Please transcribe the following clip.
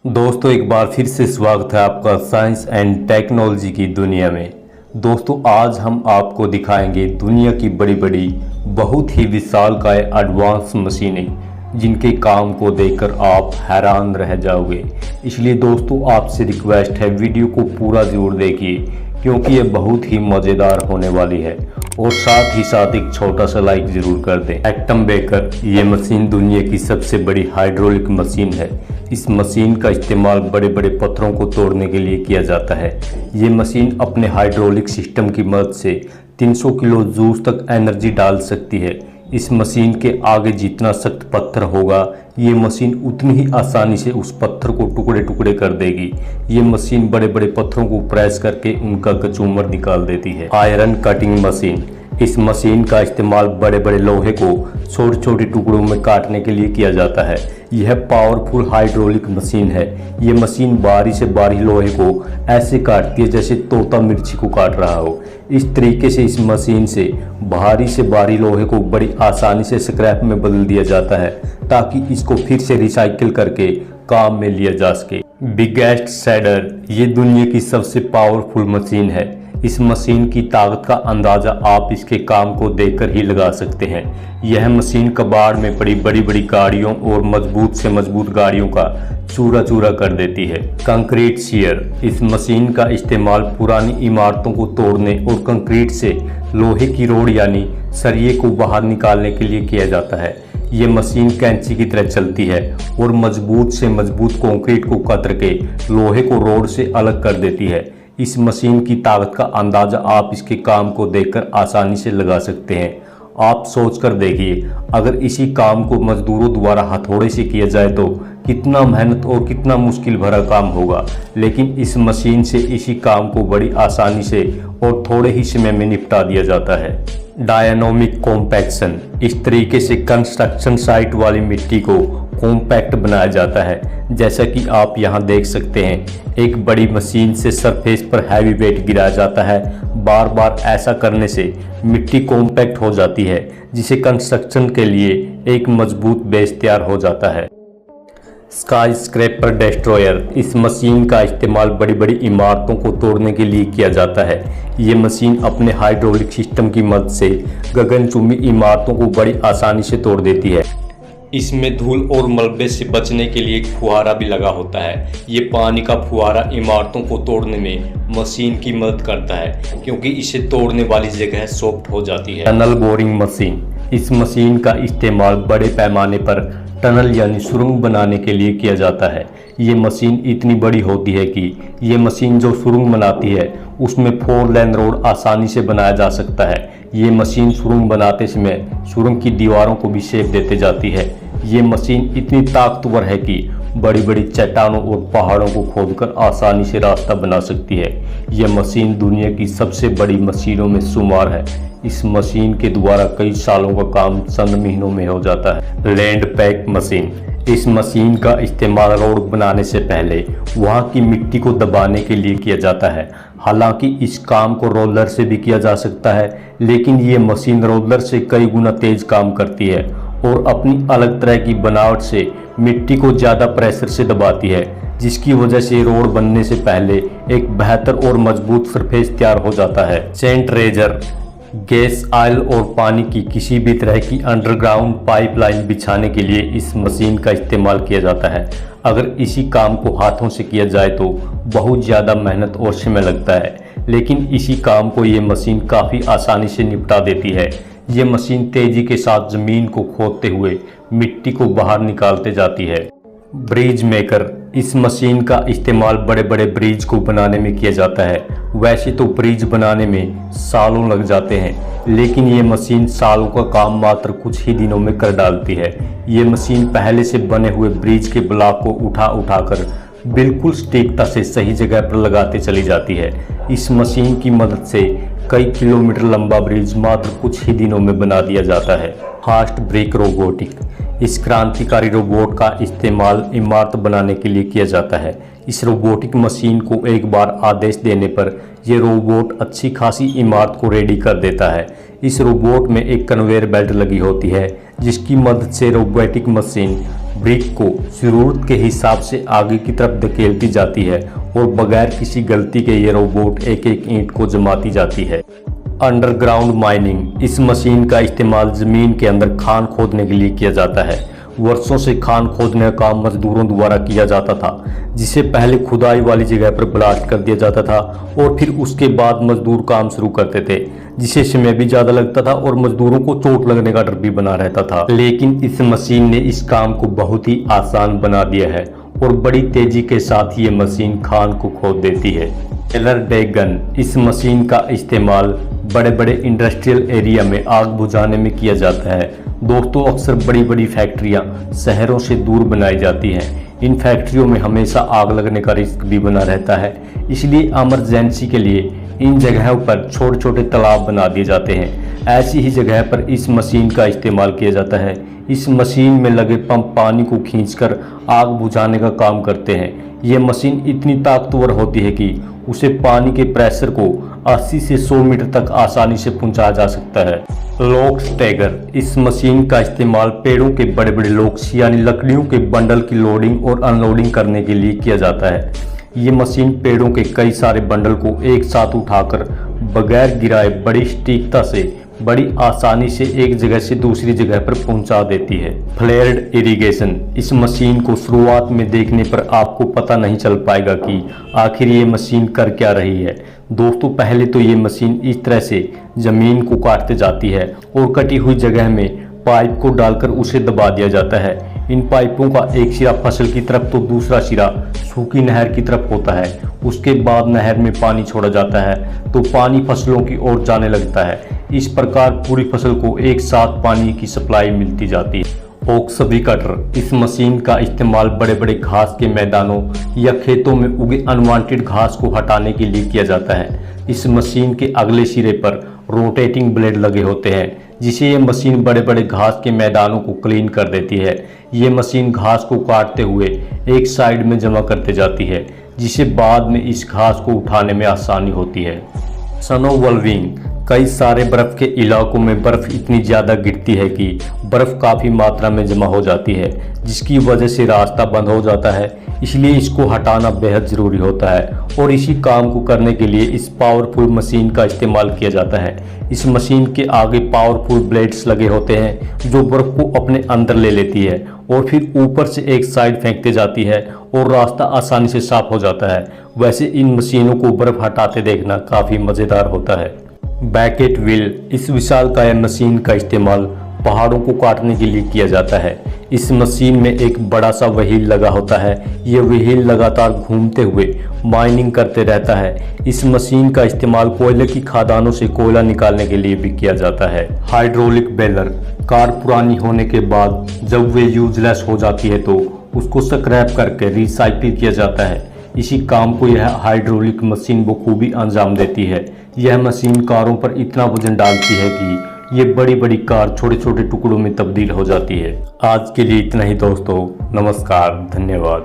दोस्तों एक बार फिर से स्वागत है आपका साइंस एंड टेक्नोलॉजी की दुनिया में। दोस्तों आज हम आपको दिखाएंगे दुनिया की बड़ी बड़ी बहुत ही विशालकाय एडवांस मशीनें जिनके काम को देखकर आप हैरान रह जाओगे। इसलिए दोस्तों आपसे रिक्वेस्ट है वीडियो को पूरा ज़रूर देखिए क्योंकि ये बहुत ही मज़ेदार होने वाली है और साथ ही साथ एक छोटा सा लाइक ज़रूर कर दें। एटम बेकर ये मशीन दुनिया की सबसे बड़ी हाइड्रोलिक मशीन है। इस मशीन का इस्तेमाल बड़े बड़े पत्थरों को तोड़ने के लिए किया जाता है। ये मशीन अपने हाइड्रोलिक सिस्टम की मदद से 300 किलो जूल तक एनर्जी डाल सकती है। इस मशीन के आगे जितना सख्त पत्थर होगा ये मशीन उतनी ही आसानी से उस पत्थर को टुकड़े टुकड़े कर देगी। ये मशीन बड़े बड़े पत्थरों को प्रेस करके उनका कचूमर निकाल देती है। आयरन कटिंग मशीन, इस मशीन का इस्तेमाल बड़े बड़े लोहे को छोटे छोटे टुकड़ों में काटने के लिए किया जाता है। यह पावरफुल हाइड्रोलिक मशीन है। यह मशीन बारी से बारी लोहे को ऐसे काटती है जैसे तोता मिर्ची को काट रहा हो। इस तरीके से इस मशीन से भारी लोहे को बड़ी आसानी से स्क्रैप में बदल दिया जाता है ताकि इसको फिर से रिसाइकिल करके काम में लिया जा सके। बिगेस्ट शेडर, ये दुनिया की सबसे पावरफुल मशीन है। इस मशीन की ताकत का अंदाज़ा आप इसके काम को देखकर ही लगा सकते हैं। यह मशीन कबाड़ में पड़ी बड़ी बड़ी गाड़ियों और मजबूत से मजबूत गाड़ियों का चूरा चूरा कर देती है। कंक्रीट शीयर, इस मशीन का इस्तेमाल पुरानी इमारतों को तोड़ने और कंक्रीट से लोहे की रोड यानी सरिये को बाहर निकालने के लिए किया जाता है। ये मशीन कैंची की तरह चलती है और मजबूत से मजबूत कंक्रीट को कतर के लोहे को रोड से अलग कर देती है। इस मशीन की ताकत का अंदाज़ा आप इसके काम को देखकर आसानी से लगा सकते हैं। आप सोचकर देखिए अगर इसी काम को मजदूरों द्वारा हथौड़े से किया जाए तो कितना मेहनत और कितना मुश्किल भरा काम होगा, लेकिन इस मशीन से इसी काम को बड़ी आसानी से और थोड़े ही समय में निपटा दिया जाता है। डायनामिक कॉम्पैक्शन, इस तरीके से कंस्ट्रक्शन साइट वाली मिट्टी को कॉम्पैक्ट बनाया जाता है। जैसा कि आप यहाँ देख सकते हैं एक बड़ी मशीन से सरफेस पर हैवी वेट गिराया जाता है। बार बार ऐसा करने से मिट्टी कॉम्पैक्ट हो जाती है जिसे कंस्ट्रक्शन के लिए एक मजबूत बेस तैयार हो जाता है। स्काई स्क्रैपर डिस्ट्रॉयर, इस मशीन का इस्तेमाल बड़ी बड़ी इमारतों को तोड़ने के लिए किया जाता है। ये मशीन अपने हाइड्रोलिक सिस्टम की मदद से गगनचुंबी इमारतों को बड़ी आसानी से तोड़ देती है। इसमें धूल और मलबे से बचने के लिए एक फुहारा भी लगा होता है। ये पानी का फुहारा इमारतों को तोड़ने में मशीन की मदद करता है क्योंकि इसे तोड़ने वाली जगह सॉफ्ट हो जाती है। टनल बोरिंग मशीन, इस मशीन का इस्तेमाल बड़े पैमाने पर टनल यानी सुरंग बनाने के लिए किया जाता है। ये मशीन इतनी बड़ी होती है कि ये मशीन जो सुरंग बनाती है उसमें 4 लेन रोड आसानी से बनाया जा सकता है। ये मशीन सुरंग बनाते समय सुरंग की दीवारों को भी शेप देते जाती है। ये मशीन इतनी ताकतवर है कि बड़ी बड़ी चट्टानों और पहाड़ों को खोदकर आसानी से रास्ता बना सकती है। यह मशीन दुनिया की सबसे बड़ी मशीनों में शुमार है। इस मशीन के द्वारा कई सालों का काम चंद महीनों में हो जाता है। लैंड पैक मशीन, इस मशीन का इस्तेमाल रोड बनाने से पहले वहाँ की मिट्टी को दबाने के लिए किया जाता है। हालांकि इस काम को रोलर से भी किया जा सकता है, लेकिन ये मशीन रोलर से कई गुना तेज काम करती है और अपनी अलग तरह की बनावट से मिट्टी को ज़्यादा प्रेशर से दबाती है, जिसकी वजह से रोड बनने से पहले एक बेहतर और मजबूत सरफेस तैयार हो जाता है। सेंट रेजर, गैस, ऑयल और पानी की किसी भी तरह की अंडरग्राउंड पाइपलाइन बिछाने के लिए इस मशीन का इस्तेमाल किया जाता है। अगर इसी काम को हाथों से किया जाए तो बहुत ज़्यादा मेहनत और समय लगता है, लेकिन इसी काम को ये मशीन काफ़ी आसानी से निपटा देती है। ये मशीन तेज़ी के साथ ज़मीन को खोदते हुए मिट्टी को बाहर निकालते जाती है। ब्रिज मेकर, इस मशीन का इस्तेमाल बड़े बड़े ब्रिज को बनाने में किया जाता है। वैसे तो ब्रिज बनाने में सालों लग जाते हैं, लेकिन ये मशीन सालों का काम मात्र कुछ ही दिनों में कर डालती है। ये मशीन पहले से बने हुए ब्रिज के ब्लॉक को उठाकर बिल्कुल सटीकता से सही जगह पर लगाते चली जाती है। इस मशीन की मदद से कई किलोमीटर लंबा ब्रिज मात्र कुछ ही दिनों में बना दिया जाता है। फास्ट ब्रेक रोबोटिक, इस क्रांतिकारी रोबोट का इस्तेमाल इमारत बनाने के लिए किया जाता है। इस रोबोटिक मशीन को एक बार आदेश देने पर यह रोबोट अच्छी खासी इमारत को रेडी कर देता है। इस रोबोट में एक कन्वेयर बेल्ट लगी होती है जिसकी मदद से रोबोटिक मशीन ब्रिक को जरूरत के हिसाब से आगे की तरफ धकेलती जाती है और बगैर किसी गलती के ये रोबोट एक एक ईंट को जमाती जाती है। अंडरग्राउंड माइनिंग, इस मशीन का इस्तेमाल ज़मीन के अंदर खान खोदने के लिए किया जाता है। वर्षों से खान खोदने का काम मजदूरों द्वारा किया जाता था, जिसे पहले खुदाई वाली जगह पर ब्लास्ट कर दिया जाता था और फिर उसके बाद मजदूर काम शुरू करते थे, जिसे समय भी ज़्यादा लगता था और मजदूरों को चोट लगने का डर भी बना रहता था। लेकिन इस मशीन ने इस काम को बहुत ही आसान बना दिया है और बड़ी तेजी के साथ ये मशीन खान को खोद देती है। टेलर डैगन, इस मशीन का इस्तेमाल बड़े बड़े इंडस्ट्रियल एरिया में आग बुझाने में किया जाता है। दोस्तों, अक्सर बड़ी बड़ी फैक्ट्रियां शहरों से दूर बनाई जाती हैं। इन फैक्ट्रियों में हमेशा आग लगने का रिस्क भी बना रहता है, इसलिए इमरजेंसी के लिए इन जगहों पर छोटे छोटे तालाब बना दिए जाते हैं। ऐसी ही जगह पर इस मशीन का इस्तेमाल किया जाता है। इस मशीन में लगे पंप पानी को खींचकर आग बुझाने का काम करते हैं। ये मशीन इतनी ताकतवर होती है कि उसे पानी के प्रेशर को 80 से 100 मीटर तक आसानी से पहुंचाया जा सकता है। लॉग स्टैगर, इस मशीन का इस्तेमाल पेड़ों के बड़े बड़े लॉग्स यानी लकड़ियों के बंडल की लोडिंग और अनलोडिंग करने के लिए किया जाता है। ये मशीन पेड़ों के कई सारे बंडल को एक साथ उठाकर बगैर गिराए बड़ी सटीकता से बड़ी आसानी से एक जगह से दूसरी जगह पर पहुंचा देती है। फ्लेयर्ड इरिगेशन, इस मशीन को शुरुआत में देखने पर आपको पता नहीं चल पाएगा कि आखिर ये मशीन कर क्या रही है। दोस्तों, पहले तो ये मशीन इस तरह से ज़मीन को काटते जाती है और कटी हुई जगह में पाइप को डालकर उसे दबा दिया जाता है। इन पाइपों का एक सिरा फसल की तरफ तो दूसरा सिरा सूखी नहर की तरफ होता है। उसके बाद नहर में पानी छोड़ा जाता है तो पानी फसलों की ओर जाने लगता है। इस प्रकार पूरी फसल को एक साथ पानी की सप्लाई मिलती जाती है। ओक्सवी कटर, इस मशीन का इस्तेमाल बड़े बड़े घास के मैदानों या खेतों में उगे अनवांटेड घास को हटाने के लिए किया जाता है। इस मशीन के अगले सिरे पर रोटेटिंग ब्लेड लगे होते हैं, जिसे ये मशीन बड़े बड़े घास के मैदानों को क्लीन कर देती है। ये मशीन घास को काटते हुए एक साइड में जमा करते जाती है, जिसे बाद में इस घास को उठाने में आसानी होती है। स्नोवॉल्विंग, कई सारे बर्फ़ के इलाकों में बर्फ़ इतनी ज़्यादा गिरती है कि बर्फ़ काफ़ी मात्रा में जमा हो जाती है, जिसकी वजह से रास्ता बंद हो जाता है। इसलिए इसको हटाना बेहद ज़रूरी होता है और इसी काम को करने के लिए इस पावरफुल मशीन का इस्तेमाल किया जाता है। इस मशीन के आगे पावरफुल ब्लेड्स लगे होते हैं जो बर्फ़ को अपने अंदर ले लेती है और फिर ऊपर से एक साइड फेंकते जाती है और रास्ता आसानी से साफ हो जाता है। वैसे इन मशीनों को बर्फ़ हटाते देखना काफ़ी मज़ेदार होता है। बैकेट व्हील, इस विशालकाय मशीन का इस्तेमाल पहाड़ों को काटने के लिए किया जाता है। इस मशीन में एक बड़ा सा व्हील लगा होता है। यह व्हील लगातार घूमते हुए माइनिंग करते रहता है। इस मशीन का इस्तेमाल कोयले की खदानों से कोयला निकालने के लिए भी किया जाता है। हाइड्रोलिक बेलर, कार पुरानी होने के बाद जब वे यूजलेस हो जाती है तो उसको स्क्रैप करके रिसाइकिल किया जाता है। इसी काम को यह हाइड्रोलिक मशीन बखूबी अंजाम देती है। यह मशीन कारों पर इतना वजन डालती है कि ये बड़ी बड़ी कार छोटे छोटे टुकड़ों में तब्दील हो जाती है। आज के लिए इतना ही दोस्तों, नमस्कार, धन्यवाद।